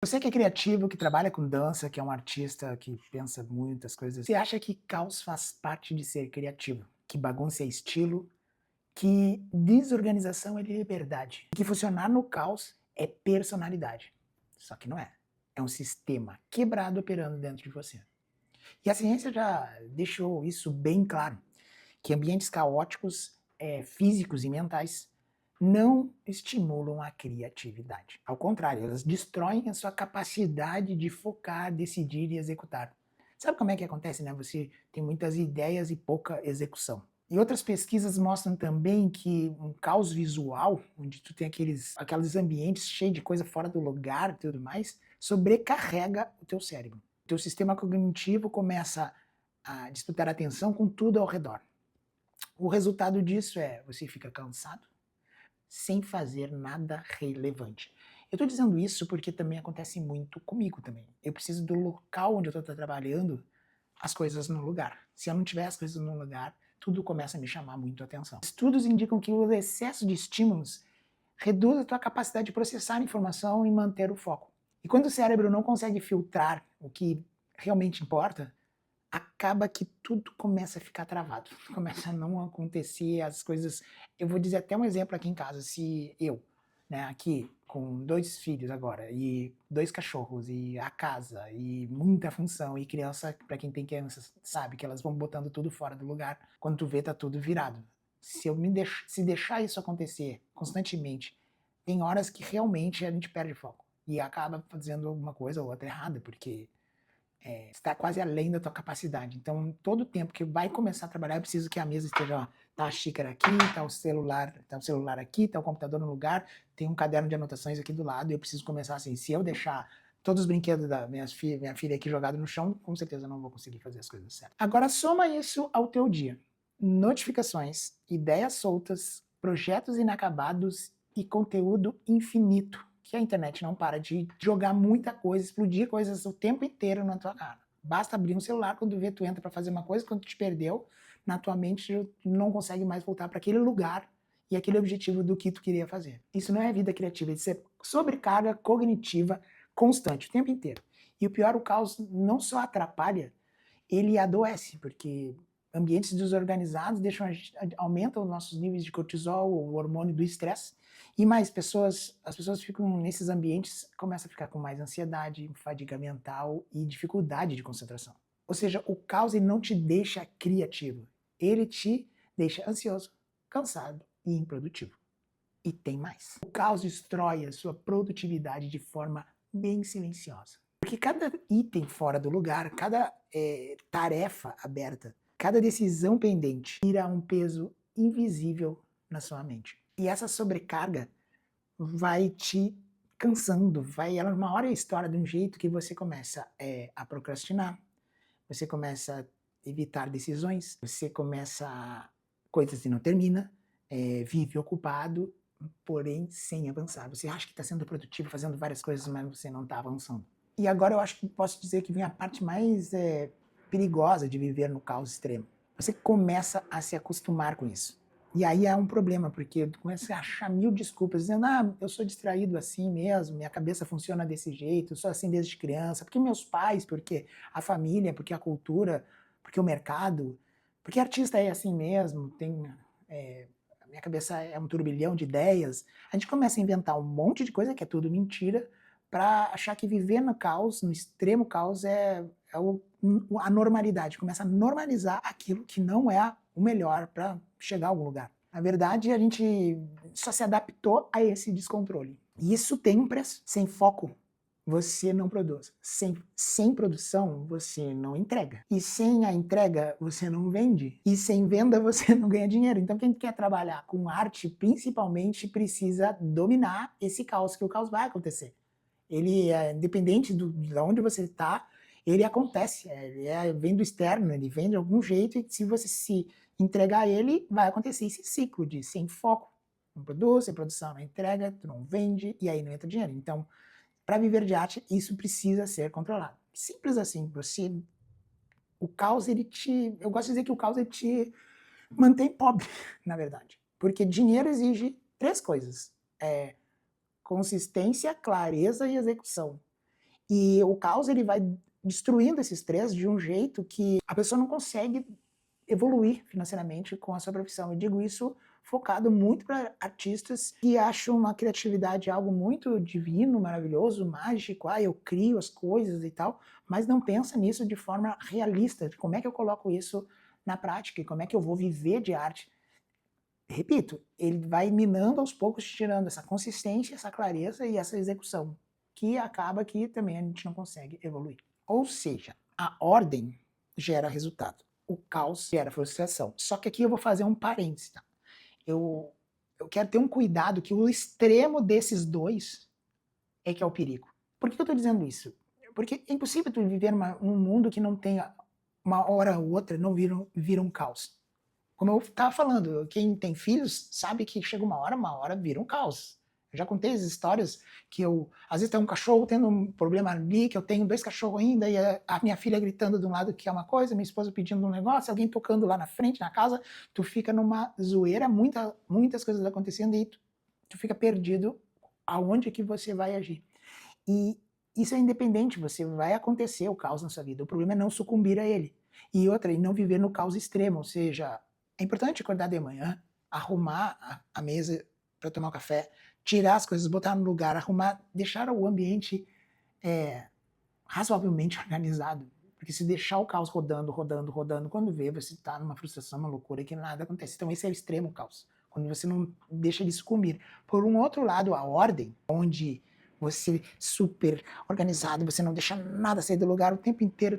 Você que é criativo, que trabalha com dança, que é um artista que pensa muitas coisas, você acha que caos faz parte de ser criativo? Que bagunça é estilo? Que desorganização é liberdade? Que funcionar no caos é personalidade? Só que não é. É um sistema quebrado operando dentro de você. E a ciência já deixou isso bem claro, que ambientes caóticos, físicos e mentais, não estimulam a criatividade. Ao contrário, elas destroem a sua capacidade de focar, decidir e executar. Sabe como é que acontece, né? Você tem muitas ideias e pouca execução. E outras pesquisas mostram também que um caos visual, onde tu tem aqueles ambientes cheios de coisa fora do lugar e tudo mais, sobrecarrega o teu cérebro. O teu sistema cognitivo começa a disputar atenção com tudo ao redor. O resultado disso é você fica cansado sem fazer nada relevante. Eu estou dizendo isso porque também acontece muito comigo também. Eu preciso do local onde eu estou trabalhando, as coisas no lugar. Se eu não tiver as coisas no lugar, tudo começa a me chamar muito a atenção. Estudos indicam que o excesso de estímulos reduz a tua capacidade de processar a informação e manter o foco. E quando o cérebro não consegue filtrar o que realmente importa, acaba que tudo começa a ficar travado, começa a não acontecer as coisas. Eu vou dizer até um exemplo aqui em casa, se eu, né, aqui com 2 filhos agora, e 2 cachorros, e a casa, e muita função, e criança, para quem tem crianças, sabe que elas vão botando tudo fora do lugar, quando tu vê tá tudo virado. Se deixar isso acontecer constantemente, tem horas que realmente a gente perde foco, e acaba fazendo alguma coisa ou outra errada, porque está quase além da tua capacidade. Então, todo tempo que vai começar a trabalhar, é preciso que a mesa esteja, ó, tá a xícara aqui, tá o celular aqui, tá o computador no lugar, tem um caderno de anotações aqui do lado, e eu preciso começar assim. Se eu deixar todos os brinquedos da minha filha aqui jogados no chão, com certeza eu não vou conseguir fazer as coisas certas. Agora, soma isso ao teu dia. Notificações, ideias soltas, projetos inacabados e conteúdo infinito, que a internet não para de jogar muita coisa, explodir coisas o tempo inteiro na tua cara. Basta abrir um celular, quando vê tu entra para fazer uma coisa, quando tu te perdeu, na tua mente tu não consegue mais voltar para aquele lugar e aquele objetivo do que tu queria fazer. Isso não é vida criativa, isso é sobrecarga cognitiva constante, o tempo inteiro. E o pior, o caos não só atrapalha, ele adoece, porque ambientes desorganizados aumentam os nossos níveis de cortisol, o hormônio do estresse, e mais as pessoas ficam nesses ambientes, começam a ficar com mais ansiedade, fadiga mental e dificuldade de concentração. Ou seja, o caos ele não te deixa criativo, ele te deixa ansioso, cansado e improdutivo. E tem mais. O caos destrói a sua produtividade de forma bem silenciosa. Porque cada item fora do lugar, cada tarefa aberta, cada decisão pendente, tira um peso invisível na sua mente. E essa sobrecarga vai te cansando, ela uma hora estoura de um jeito que você começa a procrastinar, você começa a evitar decisões, você começa coisas e não termina, vive ocupado, porém sem avançar. Você acha que está sendo produtivo, fazendo várias coisas, mas você não está avançando. E agora eu acho que posso dizer que vem a parte mais perigosa de viver no caos extremo. Você começa a se acostumar com isso. E aí é um problema, porque tu começa a achar mil desculpas, dizendo, eu sou distraído assim mesmo, minha cabeça funciona desse jeito, eu sou assim desde criança, porque meus pais, porque a família, porque a cultura, porque o mercado, porque artista é assim mesmo, minha cabeça é um turbilhão de ideias. A gente começa a inventar um monte de coisa que é tudo mentira, para achar que viver no caos, no extremo caos, a normalidade. Começa a normalizar aquilo que não é o melhor para chegar a algum lugar. Na verdade, a gente só se adaptou a esse descontrole. E isso tem um preço. Sem foco, você não produz. Sem produção, você não entrega. E sem a entrega, você não vende. E sem venda, você não ganha dinheiro. Então, quem quer trabalhar com arte, principalmente, precisa dominar esse caos, que o caos vai acontecer. Ele é independente de onde você está, ele acontece, vem do externo, ele vem de algum jeito, e se você se entregar a ele, vai acontecer esse ciclo de sem foco, não produz, sem produção não entrega, tu não vende, e aí não entra dinheiro. Então, para viver de arte, isso precisa ser controlado. Simples assim, o caos, eu gosto de dizer que o caos, ele te mantém pobre, na verdade. Porque dinheiro exige 3 coisas, consistência, clareza e execução. E o caos ele vai destruindo esses três de um jeito que a pessoa não consegue evoluir financeiramente com a sua profissão. Eu digo isso focado muito para artistas que acham uma criatividade algo muito divino, maravilhoso, mágico, eu crio as coisas e tal, mas não pensa nisso de forma realista, de como é que eu coloco isso na prática e como é que eu vou viver de arte. Repito, ele vai minando aos poucos, tirando essa consistência, essa clareza e essa execução, que acaba que também a gente não consegue evoluir. Ou seja, a ordem gera resultado, o caos gera frustração. Só que aqui eu vou fazer um parênteses, tá? Eu quero ter um cuidado que o extremo desses dois é que é o perigo. Por que eu estou dizendo isso? Porque é impossível tu viver num mundo que não tenha uma hora ou outra, não vira um caos. Como eu estava falando, quem tem filhos sabe que chega uma hora vira um caos. Eu já contei as histórias que às vezes tem um cachorro tendo um problema ali, que eu tenho 2 cachorros ainda, e a minha filha gritando de um lado que é uma coisa, minha esposa pedindo um negócio, alguém tocando lá na frente, na casa, tu fica numa zoeira, muitas coisas acontecendo, e tu fica perdido aonde que você vai agir. E isso é independente, você vai acontecer o caos na sua vida, o problema é não sucumbir a ele. E outra, e não viver no caos extremo, ou seja, é importante acordar de manhã, arrumar a mesa para tomar um café, tirar as coisas, botar no lugar, arrumar, deixar o ambiente razoavelmente organizado. Porque se deixar o caos rodando, quando vê, você está numa frustração, uma loucura que nada acontece. Então esse é o extremo caos, quando você não deixa ele sucumbir. Por um outro lado, a ordem, onde você super organizado, você não deixa nada sair do lugar o tempo inteiro,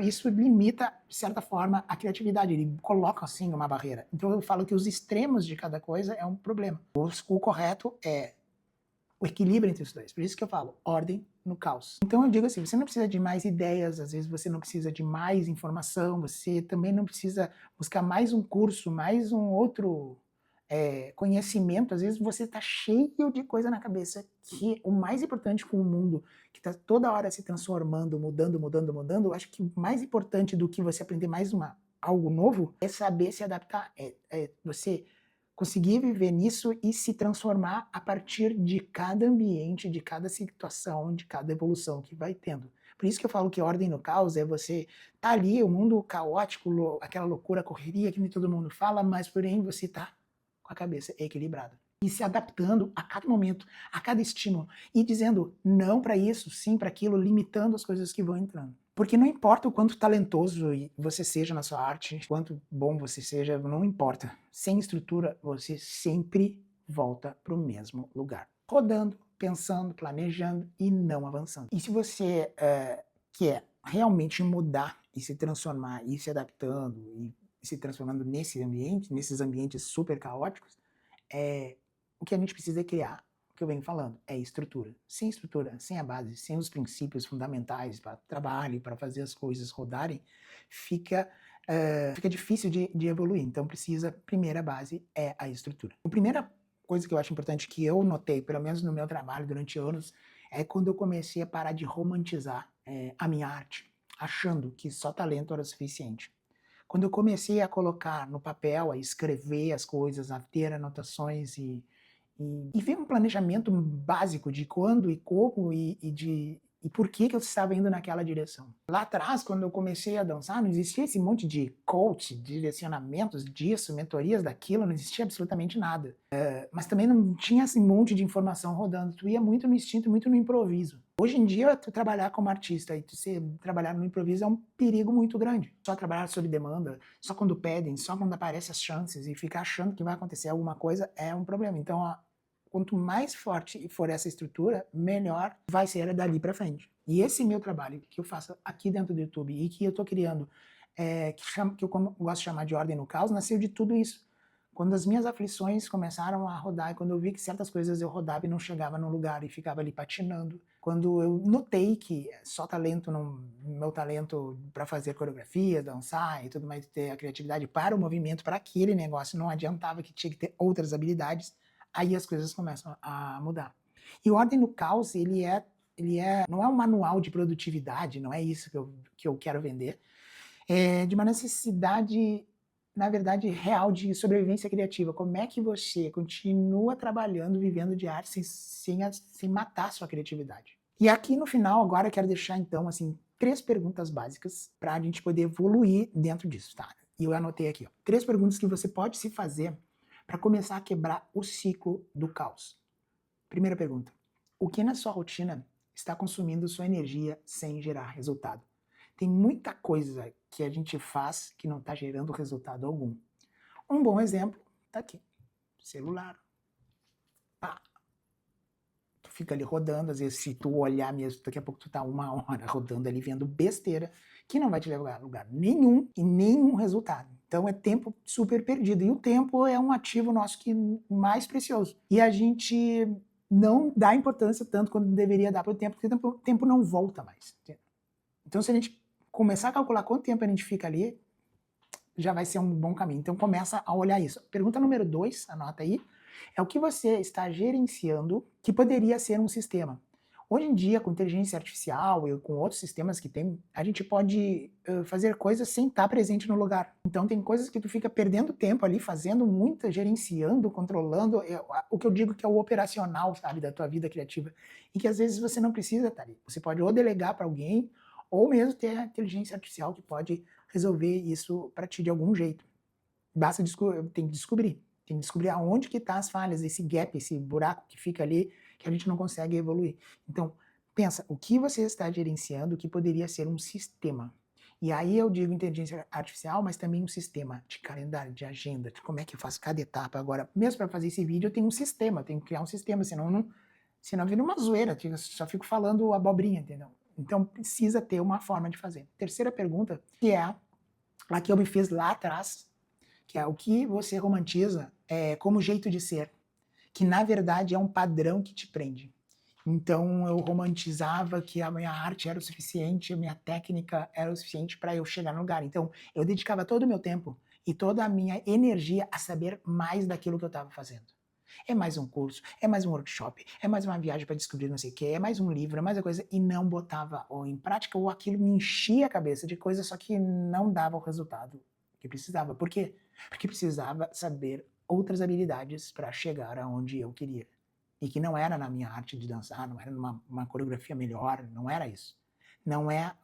isso limita, de certa forma, a criatividade, ele coloca, assim, uma barreira. Então eu falo que os extremos de cada coisa é um problema. O correto é o equilíbrio entre os dois. Por isso que eu falo, ordem no caos. Então eu digo assim, você não precisa de mais ideias, às vezes você não precisa de mais informação, você também não precisa buscar mais um curso, mais um outro conhecimento. Às vezes você está cheio de coisa na cabeça, que o mais importante com o mundo, que está toda hora se transformando, mudando, eu acho que o mais importante do que você aprender mais algo novo é saber se adaptar, você conseguir viver nisso e se transformar a partir de cada ambiente, de cada situação, de cada evolução que vai tendo. Por isso que eu falo que ordem no caos é você tá ali, o mundo caótico, aquela loucura, correria que nem todo mundo fala, mas porém você tá com a cabeça equilibrada. E se adaptando a cada momento, a cada estímulo, e dizendo não para isso, sim para aquilo, limitando as coisas que vão entrando. Porque não importa o quanto talentoso você seja na sua arte, quanto bom você seja, não importa. Sem estrutura, você sempre volta para o mesmo lugar. Rodando, pensando, planejando e não avançando. E se você quer realmente mudar e se transformar e se adaptando e se transformando nesses ambientes super caóticos, o que a gente precisa criar, o que eu venho falando, é estrutura. Sem a base, sem os princípios fundamentais para trabalho, para fazer as coisas rodarem, fica difícil de evoluir. Então primeira base é a estrutura. A primeira coisa que eu acho importante que eu notei, pelo menos no meu trabalho durante anos, é quando eu comecei a parar de romantizar a minha arte, achando que só talento era suficiente. Quando eu comecei a colocar no papel, a escrever as coisas, a ter anotações e ver um planejamento básico de quando e como e por que eu estava indo naquela direção. Lá atrás, quando eu comecei a dançar, não existia esse monte de coach, direcionamentos disso, mentorias daquilo, não existia absolutamente nada. Mas também não tinha esse monte de informação rodando, tu ia muito no instinto, muito no improviso. Hoje em dia, tu trabalhar como artista e trabalhar no improviso é um perigo muito grande. Só trabalhar sob demanda, só quando pedem, só quando aparecem as chances e ficar achando que vai acontecer alguma coisa é um problema. Então, quanto mais forte for essa estrutura, melhor vai ser dali para frente. E esse meu trabalho que eu faço aqui dentro do YouTube e que eu estou criando, que eu gosto de chamar de Ordem no Caos, nasceu de tudo isso. Quando as minhas aflições começaram a rodar, e quando eu vi que certas coisas eu rodava e não chegava no lugar e ficava ali patinando, quando eu notei que só talento, meu talento para fazer coreografia, dançar e tudo mais, ter a criatividade para o movimento, para aquele negócio, não adiantava, que tinha que ter outras habilidades, aí as coisas começam a mudar. E o Ordem no Caos, não é um manual de produtividade, não é isso que eu quero vender, é de uma necessidade, na verdade, real de sobrevivência criativa. Como é que você continua trabalhando, vivendo de arte sem matar sua criatividade? E aqui no final, agora eu quero deixar então, assim, 3 perguntas básicas para a gente poder evoluir dentro disso, tá? E eu anotei aqui, ó, 3 perguntas que você pode se fazer para começar a quebrar o ciclo do caos. Primeira pergunta: o que na sua rotina está consumindo sua energia sem gerar resultado? Tem muita coisa que a gente faz que não está gerando resultado algum. Um bom exemplo está aqui: celular. Pá, tu fica ali rodando, às vezes se tu olhar mesmo, daqui a pouco tu tá 1 hora rodando ali vendo besteira, que não vai te levar a lugar nenhum e nenhum resultado. Então é tempo super perdido. E o tempo é um ativo nosso que mais precioso. E a gente não dá importância tanto quanto deveria dar para o tempo, porque o tempo não volta mais. Então se a gente começar a calcular quanto tempo a gente fica ali, já vai ser um bom caminho. Então começa a olhar isso. Pergunta número 2, anota aí, é o que você está gerenciando que poderia ser um sistema. Hoje em dia, com inteligência artificial e com outros sistemas que tem, a gente pode fazer coisas sem estar presente no lugar. Então tem coisas que tu fica perdendo tempo ali, fazendo muita, gerenciando, controlando, o que eu digo que é o operacional, sabe, da tua vida criativa. E que às vezes você não precisa estar ali. Você pode ou delegar para alguém, ou mesmo ter a inteligência artificial que pode resolver isso para ti de algum jeito. Tem que descobrir. Tem que descobrir aonde que tá as falhas, esse gap, esse buraco que fica ali, que a gente não consegue evoluir. Então, pensa, o que você está gerenciando que poderia ser um sistema? E aí eu digo inteligência artificial, mas também um sistema de calendário, de agenda, de como é que eu faço cada etapa. Agora, mesmo para fazer esse vídeo, eu tenho um sistema, eu tenho que criar um sistema, senão vira uma zoeira, só fico falando abobrinha, entendeu? Então, precisa ter uma forma de fazer. Terceira pergunta, que é a que eu me fiz lá atrás, que é o que você romantiza como jeito de ser, que na verdade é um padrão que te prende. Então eu romantizava que a minha arte era o suficiente, a minha técnica era o suficiente para eu chegar no lugar. Então eu dedicava todo o meu tempo e toda a minha energia a saber mais daquilo que eu estava fazendo. É mais um curso, é mais um workshop, é mais uma viagem para descobrir não sei o que, é mais um livro, é mais uma coisa, e não botava ou em prática, ou aquilo me enchia a cabeça de coisa, só que não dava o resultado que precisava. Por quê? Porque precisava saber outras habilidades para chegar aonde eu queria. E que não era na minha arte de dançar, não era numa coreografia melhor, não era isso. Não é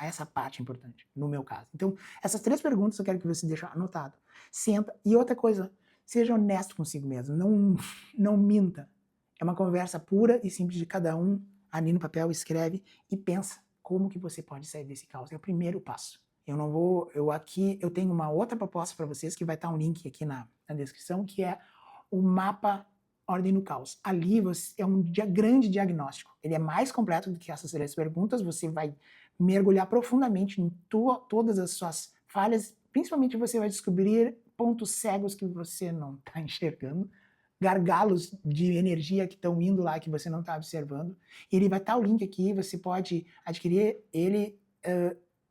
essa parte importante, no meu caso. Então, essas 3 perguntas eu quero que você deixe anotado. Senta. E outra coisa, seja honesto consigo mesmo, não minta. É uma conversa pura e simples de cada um, ali no papel, escreve e pensa como que você pode sair desse caos. É o primeiro passo. Eu tenho uma outra proposta para vocês, que vai estar um link aqui na descrição, que é o mapa Ordem no Caos. Ali é um grande diagnóstico. Ele é mais completo do que essas 3 perguntas, você vai mergulhar profundamente em todas as suas falhas, principalmente você vai descobrir pontos cegos que você não está enxergando, gargalos de energia que estão indo lá que você não está observando. Ele vai estar o link aqui, você pode adquirir ele,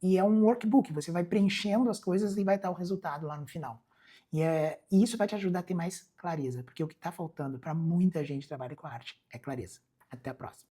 e é um workbook, você vai preenchendo as coisas e vai estar o resultado lá no final. E isso vai te ajudar a ter mais clareza, porque o que está faltando para muita gente que trabalha com arte é clareza. Até a próxima.